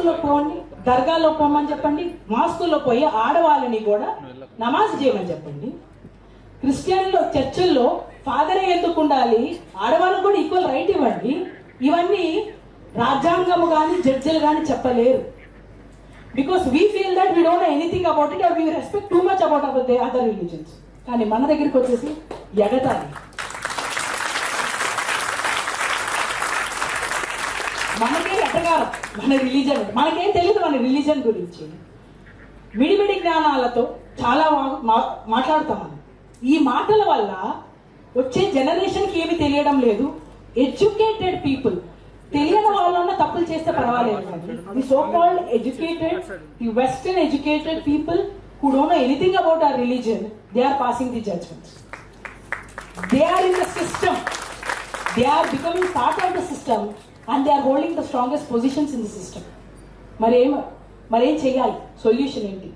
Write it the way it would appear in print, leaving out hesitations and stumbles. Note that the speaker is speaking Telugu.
మస్జిద్లో పోండి, దర్గాలో పోమని చెప్పండి, మాస్కుల్లో పోయి ఆడవాళ్ళని కూడా నమాజ్ చేయమని చెప్పండి. క్రిస్టియన్లో చర్చిల్లో ఫాదరే ఎందుకు ఉండాలి, ఆడవాళ్ళకు కూడా ఈక్వల్ రైట్ ఇవ్వండి. ఇవన్నీ రాజ్యాంగము కానీ జడ్జిలు కానీ చెప్పలేరు. Because we feel that we don't know anything about it or we respect too much about other religions. కానీ మన దగ్గరికి వచ్చేసి ఎగతాలి. మనకే ఎటగారం మన రిలీజన్, మనకేం తెలియదు మన రిలీజన్ గురించి. మిడిమిడి జ్ఞానాలతో చాలా మాట్లాడతాం మనం. ఈ మాటల వల్ల వచ్చే జనరేషన్కి ఏమి తెలియడం లేదు. ఎడ్యుకేటెడ్ పీపుల్, తెలియని వాళ్ళన్నా తప్పులు చేస్తే పర్వాలేదు. The so called educated, the western educated people who don't know anything about our religion, they are passing the judgments. They are in the system. They are becoming part of the system and they are holding the strongest positions in the system. మరేం చేయాలి? సొల్యూషన్ ఏంటి?